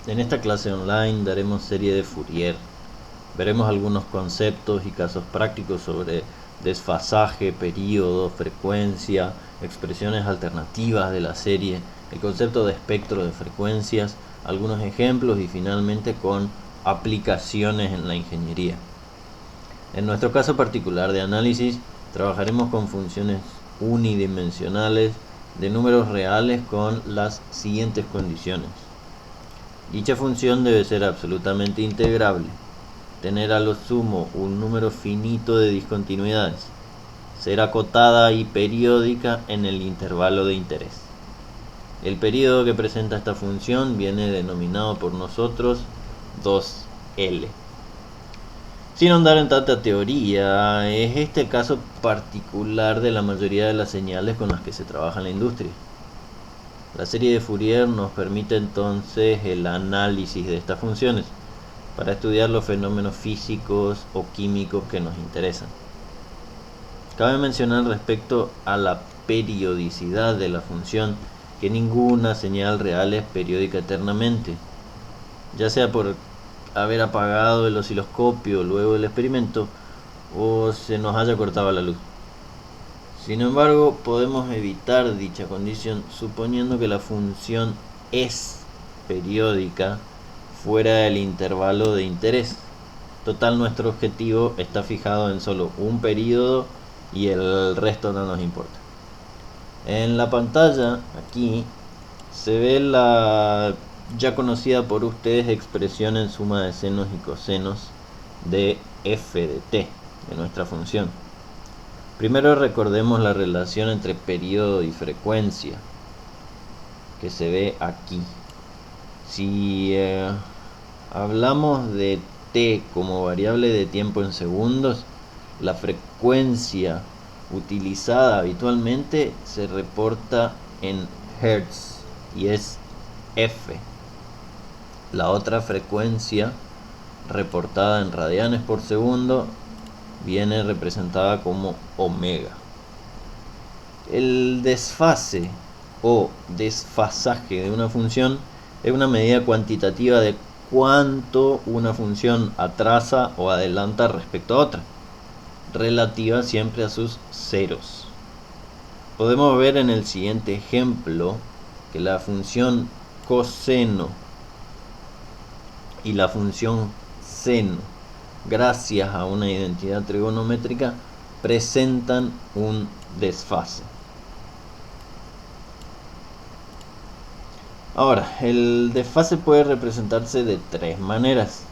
En esta clase online daremos serie de Fourier. Veremos algunos conceptos y casos prácticos sobre desfasaje, período, frecuencia, expresiones alternativas de la serie, el concepto de espectro de frecuencias, algunos ejemplos y finalmente con aplicaciones en la ingeniería. En nuestro caso particular de análisis, trabajaremos con funciones unidimensionales de números reales con las siguientes condiciones. Dicha función debe ser absolutamente integrable, tener a lo sumo un número finito de discontinuidades, ser acotada y periódica en el intervalo de interés. El periodo que presenta esta función viene denominado por nosotros 2L. Sin ahondar en tanta teoría, es este el caso particular de la mayoría de las señales con las que se trabaja en la industria. La serie de Fourier nos permite entonces el análisis de estas funciones para estudiar los fenómenos físicos o químicos que nos interesan. Cabe mencionar respecto a la periodicidad de la función que ninguna señal real es periódica eternamente, ya sea por haber apagado el osciloscopio luego del experimento o se nos haya cortado la luz. Sin embargo, podemos evitar dicha condición suponiendo que la función es periódica fuera del intervalo de interés. Total, nuestro objetivo está fijado en solo un periodo y el resto no nos importa. En la pantalla, aquí, se ve la ya conocida por ustedes expresión en suma de senos y cosenos de f de t, de nuestra función. Primero recordemos la relación entre periodo y frecuencia, que se ve aquí. Si hablamos de t como variable de tiempo en segundos, la frecuencia utilizada habitualmente se reporta en hertz y es f. La otra frecuencia reportada en radianes por segundo viene representada como omega. El desfase o desfasaje de una función es una medida cuantitativa de cuánto una función atrasa o adelanta respecto a otra, relativa siempre a sus ceros. Podemos ver en el siguiente ejemplo que la función coseno y la función seno, gracias a una identidad trigonométrica, presentan un desfase. Ahora, el desfase puede representarse de tres maneras: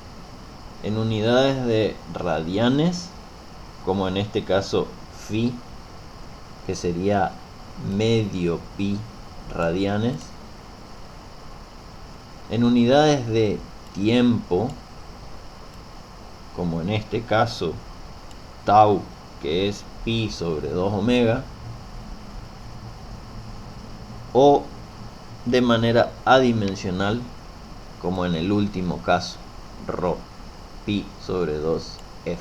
en unidades de radianes, como en este caso phi, que sería medio pi radianes; en unidades de tiempo, como en este caso tau, que es pi sobre 2 omega, o de manera adimensional, como en el último caso, rho, pi sobre 2f.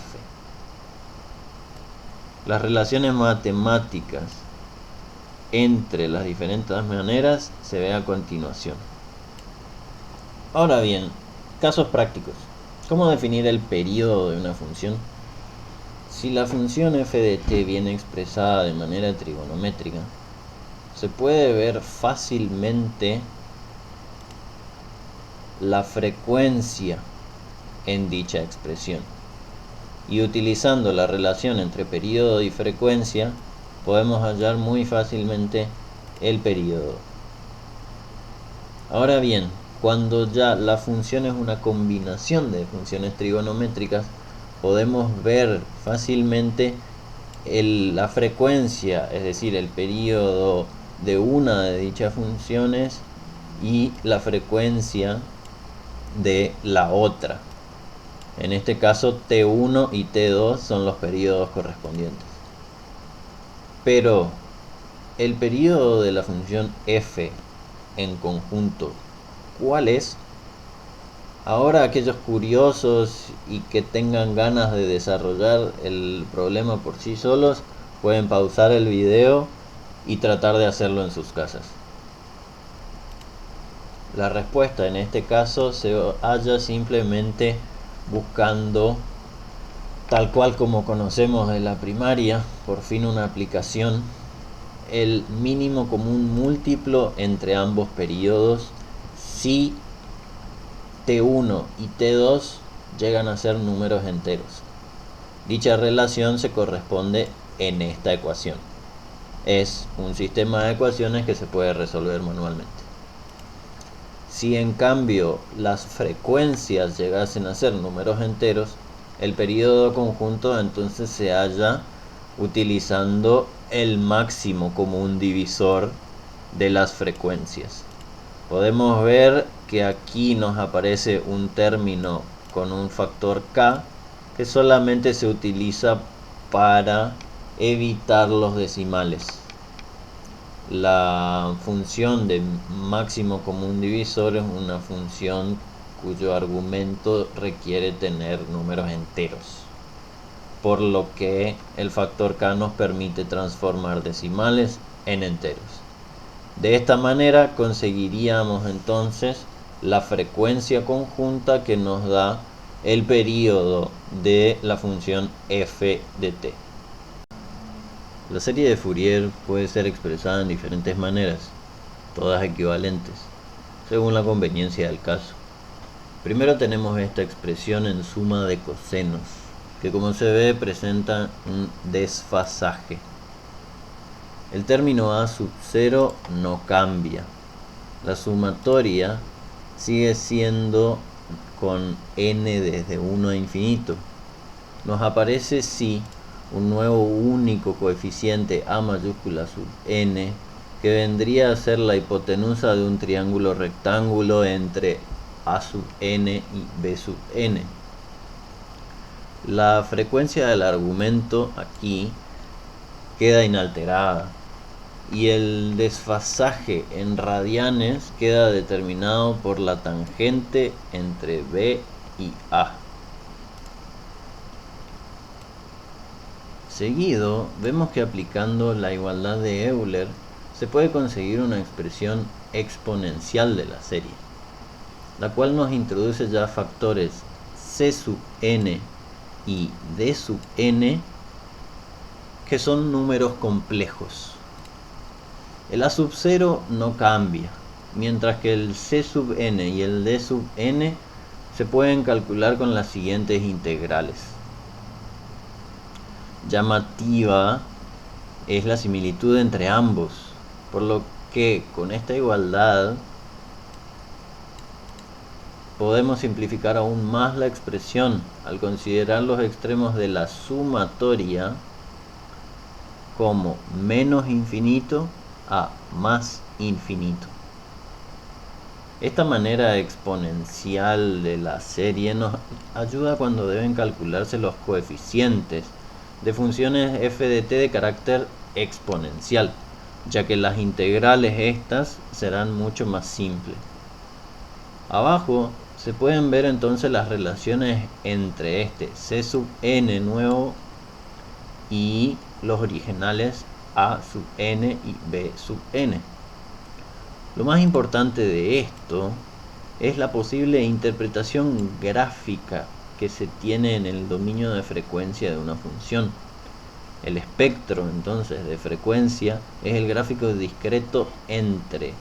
Las relaciones matemáticas entre las diferentes maneras se ven a continuación. Ahora bien, casos prácticos. ¿Cómo definir el periodo de una función? Si la función f de t viene expresada de manera trigonométrica, se puede ver fácilmente la frecuencia en dicha expresión. Y utilizando la relación entre periodo y frecuencia, podemos hallar muy fácilmente el periodo. Ahora bien, cuando ya la función es una combinación de funciones trigonométricas, podemos ver fácilmente la frecuencia, es decir, el periodo de una de dichas funciones y la frecuencia de la otra. En este caso, T1 y T2 son los periodos correspondientes. Pero el periodo de la función f en conjunto, ¿cuál es? Ahora, aquellos curiosos y que tengan ganas de desarrollar el problema por sí solos pueden pausar el video y tratar de hacerlo en sus casas. la respuesta en este caso se halla simplemente buscando, tal cual como conocemos de la primaria, por fin una aplicación, el mínimo común múltiplo entre ambos periodos si T1 y T2 llegan a ser números enteros. Dicha relación se corresponde en esta ecuación. Es un sistema de ecuaciones que se puede resolver manualmente. Si en cambio las frecuencias llegasen a ser números enteros, el periodo conjunto entonces se halla utilizando el máximo común divisor de las frecuencias. Podemos ver que aquí nos aparece un término con un factor k que solamente se utiliza para evitar los decimales. La función de máximo común divisor es una función cuyo argumento requiere tener números enteros, por lo que el factor k nos permite transformar decimales en enteros. De esta manera conseguiríamos entonces la frecuencia conjunta que nos da el período de la función f de t. La serie de Fourier puede ser expresada en diferentes maneras, todas equivalentes, según la conveniencia del caso. Primero tenemos esta expresión en suma de cosenos, que como se ve presenta un desfasaje. El término a sub 0 no cambia. La sumatoria sigue siendo con n desde 1 a infinito. Nos aparece sí un nuevo único coeficiente a mayúscula sub n, que vendría a ser la hipotenusa de un triángulo rectángulo entre a sub n y b sub n. La frecuencia del argumento aquí queda inalterada y el desfasaje en radianes queda determinado por la tangente entre b y a. Seguido, vemos que aplicando la igualdad de Euler se puede conseguir una expresión exponencial de la serie, la cual nos introduce ya factores c sub n y d sub n, que son números complejos. El a sub 0 no cambia, mientras que el c sub n y el d sub n se pueden calcular con las siguientes integrales. Llamativa es la similitud entre ambos, por lo que con esta igualdad podemos simplificar aún más la expresión al considerar los extremos de la sumatoria como menos infinito a más infinito. Esta manera exponencial de la serie nos ayuda cuando deben calcularse los coeficientes de funciones f de t de carácter exponencial, ya que las integrales estas serán mucho más simples. Abajo se pueden ver entonces las relaciones entre este c sub n nuevo y los originales a sub n y b sub n. Lo más importante de esto es la posible interpretación gráfica que se tiene en el dominio de frecuencia de una función. El espectro entonces de frecuencia es el gráfico discreto entre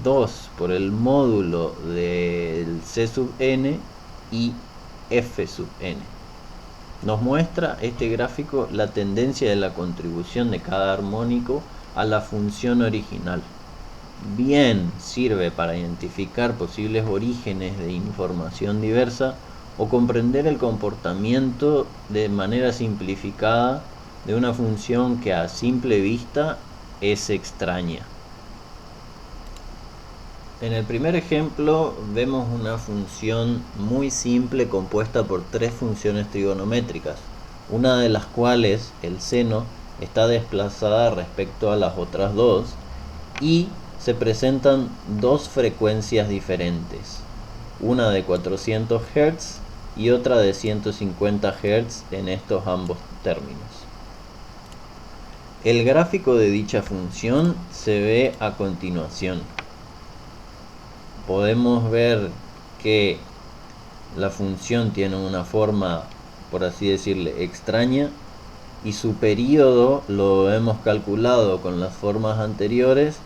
2 por el módulo del c sub n y f sub n. Nos muestra este gráfico la tendencia de la contribución de cada armónico a la función original. Bien sirve para identificar posibles orígenes de información diversa o comprender el comportamiento de manera simplificada de una función que a simple vista es extraña. En el primer ejemplo vemos una función muy simple compuesta por tres funciones trigonométricas, una de las cuales, el seno, está desplazada respecto a las otras dos y se presentan dos frecuencias diferentes, una de 400 Hz y otra de 150 Hz en estos ambos términos. El gráfico de dicha función se ve a continuación. podemos ver que la función tiene una forma, por así decirle, extraña, y su periodo lo hemos calculado con las formas anteriores,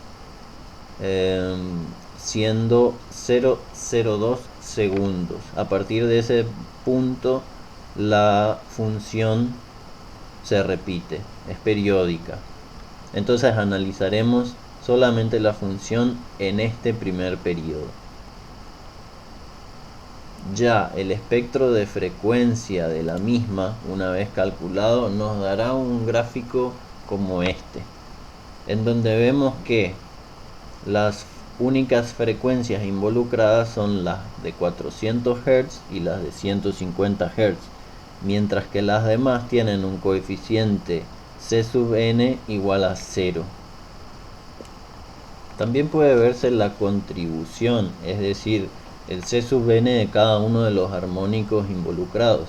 siendo 0,02 segundos. A partir de ese punto la función se repite, es periódica. Entonces analizaremos solamente la función en este primer periodo. Ya el espectro de frecuencia de la misma, una vez calculado, nos dará un gráfico como este, en donde vemos que las únicas frecuencias involucradas son las de 400 Hz y las de 150 Hz, mientras que las demás tienen un coeficiente C sub n igual a 0. También puede verse la contribución, es decir, el C sub n de cada uno de los armónicos involucrados.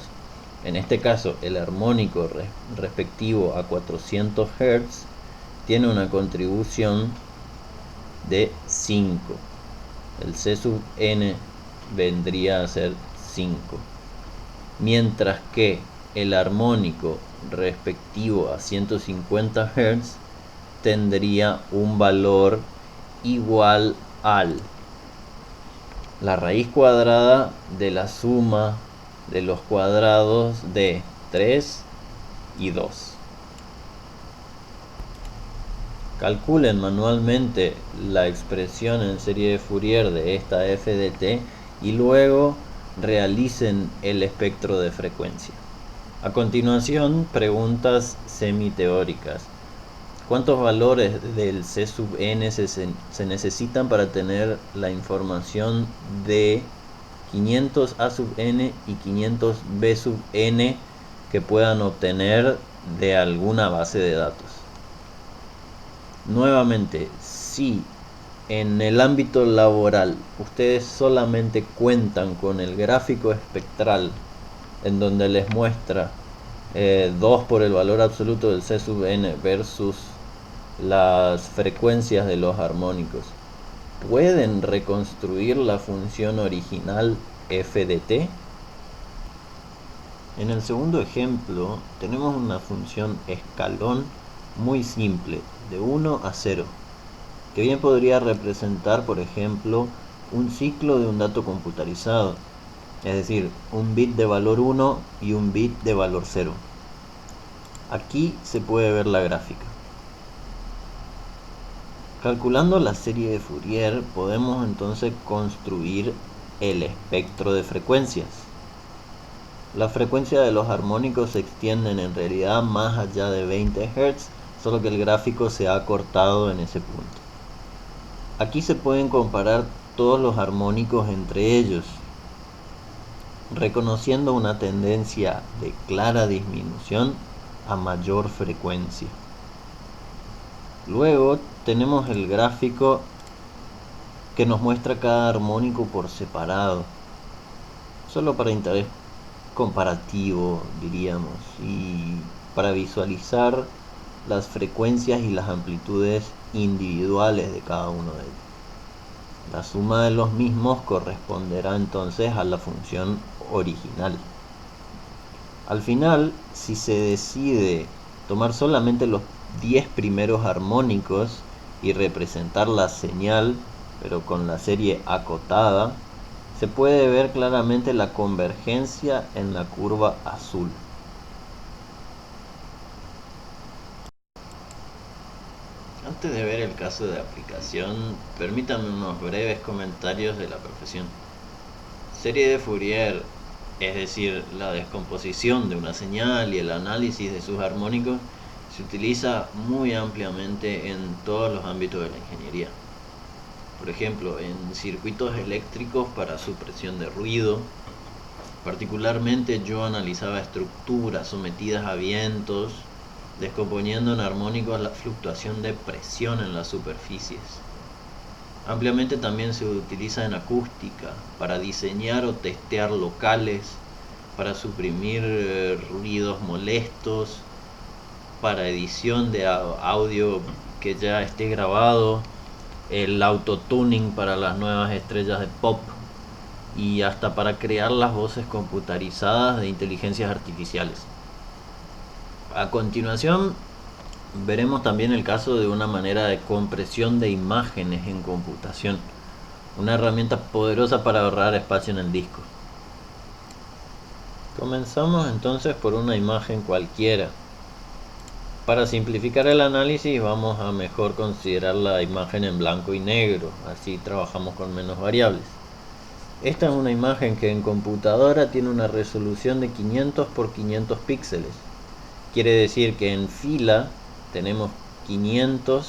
En este caso, el armónico respectivo a 400 Hz tiene una contribución de 5. El C sub n vendría a ser 5. Mientras que el armónico respectivo a 150 Hz tendría un valor igual al la raíz cuadrada de la suma de los cuadrados de 3 y 2. Calculen manualmente la expresión en serie de Fourier de esta f de t y luego realicen el espectro de frecuencia. A continuación, preguntas semiteóricas. ¿Cuántos valores del C sub n se necesitan para tener la información de 500 A sub n y 500 B sub n que puedan obtener de alguna base de datos? Nuevamente, si en el ámbito laboral ustedes solamente cuentan con el gráfico espectral en donde les muestra 2 por el valor absoluto del C sub n versus las frecuencias de los armónicos, ¿pueden reconstruir la función original f de t? En el segundo ejemplo tenemos una función escalón muy simple, de 1 a 0, que bien podría representar, por ejemplo, un ciclo de un dato computarizado, es decir, un bit de valor 1 y un bit de valor 0. Aquí se puede ver la gráfica. Calculando la serie de Fourier podemos entonces construir el espectro de frecuencias. La frecuencia de los armónicos se extienden en realidad más allá de 20 Hz, solo que el gráfico se ha cortado en ese punto. Aquí se pueden comparar todos los armónicos entre ellos, reconociendo una tendencia de clara disminución a mayor frecuencia. Luego tenemos el gráfico que nos muestra cada armónico por separado, solo para interés comparativo, diríamos, y para visualizar las frecuencias y las amplitudes individuales de cada uno de ellos. La suma de los mismos corresponderá entonces a la función original. Al final, si se decide tomar solamente los 10 primeros armónicos y representar la señal, pero con la serie acotada, se puede ver claramente la convergencia en la curva azul. Antes de ver el caso de aplicación, permítanme unos breves comentarios de la profesión. Serie de Fourier, es decir, la descomposición de una señal y el análisis de sus armónicos, se utiliza muy ampliamente en todos los ámbitos de la ingeniería. Por ejemplo, en circuitos eléctricos para supresión de ruido. Particularmente yo analizaba estructuras sometidas a vientos, descomponiendo en armónicos la fluctuación de presión en las superficies. Ampliamente también se utiliza en acústica, para diseñar o testear locales, para suprimir ruidos molestos, para edición de audio que ya esté grabado, el autotuning para las nuevas estrellas de pop y hasta para crear las voces computarizadas de inteligencias artificiales. A continuación veremos también el caso de una manera de compresión de imágenes en computación, una herramienta poderosa para ahorrar espacio en el disco. Comenzamos entonces por una imagen cualquiera. Para simplificar el análisis vamos a mejor considerar la imagen en blanco y negro, así trabajamos con menos variables. Esta es una imagen que en computadora tiene una resolución de 500 por 500 píxeles. Quiere decir que en fila tenemos 500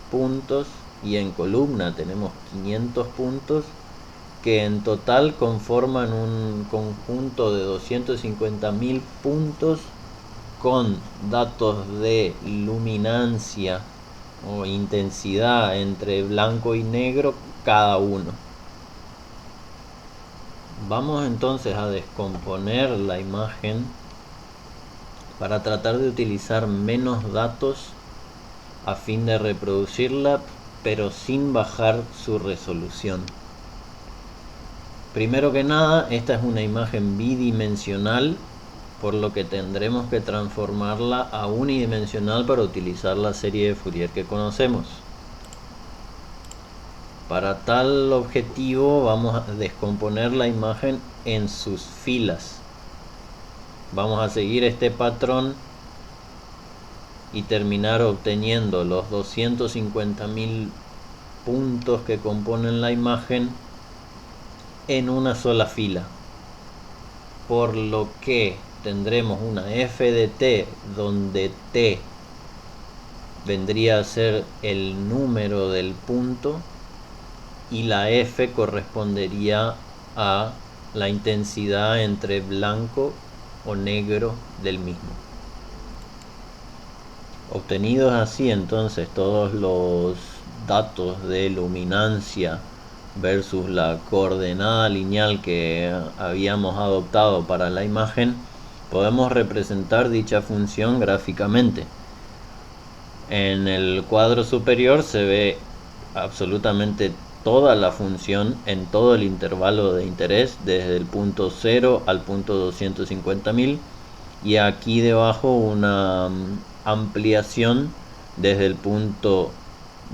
puntos y en columna tenemos 500 puntos, que en total conforman un conjunto de 250.000 puntos con datos de luminancia o intensidad entre blanco y negro cada uno. Vamos entonces a descomponer la imagen para tratar de utilizar menos datos a fin de reproducirla, pero sin bajar su resolución. Primero que nada, esta es una imagen bidimensional, por lo que tendremos que transformarla a unidimensional para utilizar la serie de Fourier que conocemos. Para tal objetivo vamos a descomponer la imagen en sus filas. Vamos a seguir este patrón y terminar obteniendo los 250.000 puntos que componen la imagen en una sola fila, por lo que tendremos una f de t donde t vendría a ser el número del punto y la f correspondería a la intensidad entre blanco o negro del mismo. Obtenidos así entonces todos los datos de luminancia versus la coordenada lineal que habíamos adoptado para la imagen, podemos representar dicha función gráficamente. En el cuadro superior se ve absolutamente toda la función en todo el intervalo de interés, desde el punto 0 al punto 250.000, y aquí debajo una ampliación desde el punto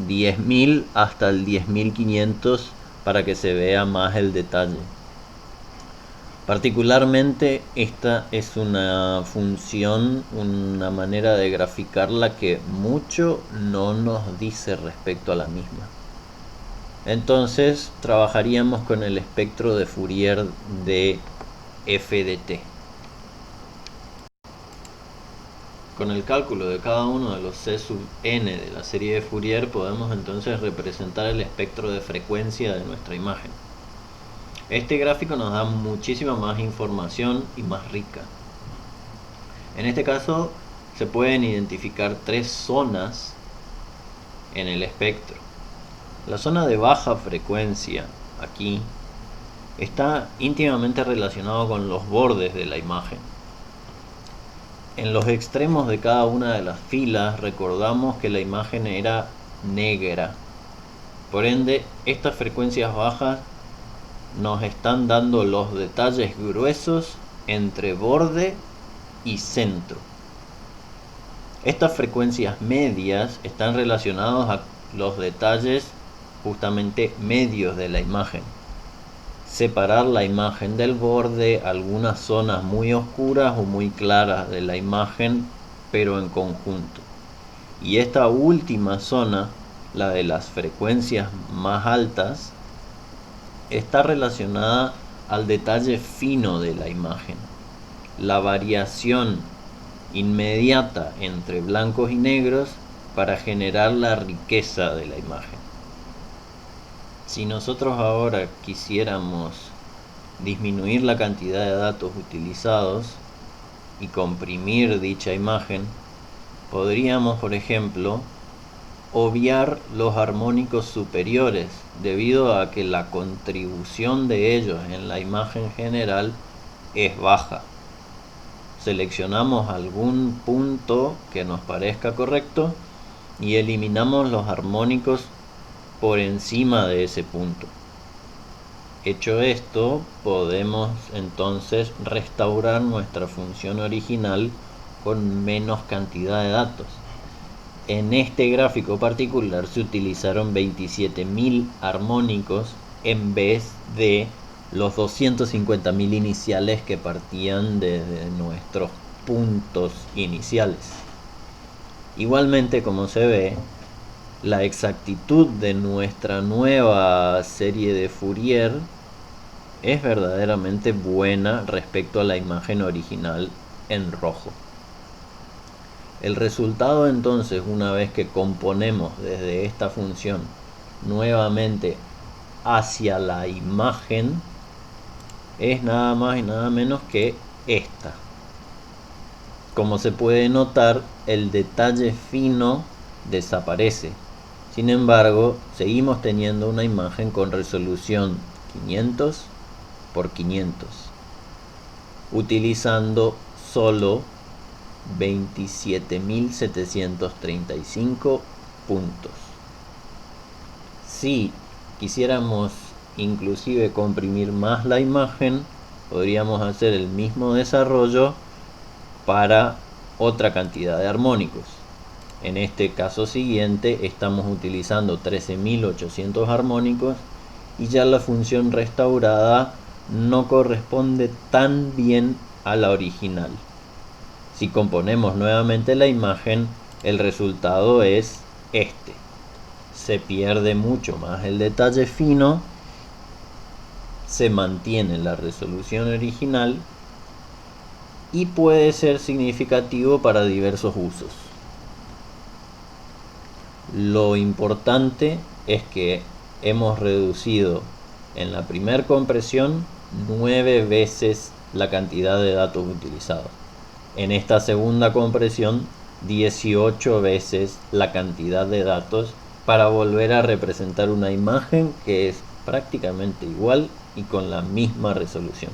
10.000 hasta el 10.500 para que se vea más el detalle. Particularmente esta es una función, una manera de graficarla que mucho no nos dice respecto a la misma. Entonces trabajaríamos con el espectro de Fourier de f de t. Con el cálculo de cada uno de los c sub n de la serie de Fourier podemos entonces representar el espectro de frecuencia de nuestra imagen. Este gráfico nos da muchísima más información y más rica. En este caso se pueden identificar tres zonas en el espectro. La zona de baja frecuencia, aquí, está íntimamente relacionado con los bordes de la imagen. En los extremos de cada una de las filas recordamos que la imagen era negra. Por ende, estas frecuencias bajas nos están dando los detalles gruesos entre borde y centro. Estas frecuencias medias están relacionadas a los detalles justamente medios de la imagen. Separar la imagen del borde, algunas zonas muy oscuras o muy claras de la imagen, pero en conjunto. Y esta última zona, la de las frecuencias más altas, está relacionada al detalle fino de la imagen. La variación inmediata entre blancos y negros para generar la riqueza de la imagen. Si nosotros ahora quisiéramos disminuir la cantidad de datos utilizados y comprimir dicha imagen, podríamos, por ejemplo, obviar los armónicos superiores debido a que la contribución de ellos en la imagen general es baja. Seleccionamos algún punto que nos parezca correcto y eliminamos los armónicos por encima de ese punto. Hecho esto, podemos entonces restaurar nuestra función original con menos cantidad de datos. En este gráfico particular se utilizaron 27.000 armónicos en vez de los 250.000 iniciales que partían desde nuestros puntos iniciales. Igualmente, como se ve, la exactitud de nuestra nueva serie de Fourier es verdaderamente buena respecto a la imagen original en rojo. El resultado entonces, una vez que componemos desde esta función nuevamente hacia la imagen, es nada más y nada menos que esta. Como se puede notar, el detalle fino desaparece. Sin embargo, seguimos teniendo una imagen con resolución 500 por 500, utilizando solo 27.735 puntos. Si quisiéramos inclusive comprimir más la imagen, podríamos hacer el mismo desarrollo para otra cantidad de armónicos. En este caso siguiente estamos utilizando 13.800 armónicos y ya la función restaurada no corresponde tan bien a la original. Si componemos nuevamente la imagen, el resultado es este. Se pierde mucho más el detalle fino, se mantiene la resolución original y puede ser significativo para diversos usos. Lo importante es que hemos reducido en la primera compresión 9 veces la cantidad de datos utilizados. En esta segunda compresión 18 veces la cantidad de datos para volver a representar una imagen que es prácticamente igual y con la misma resolución.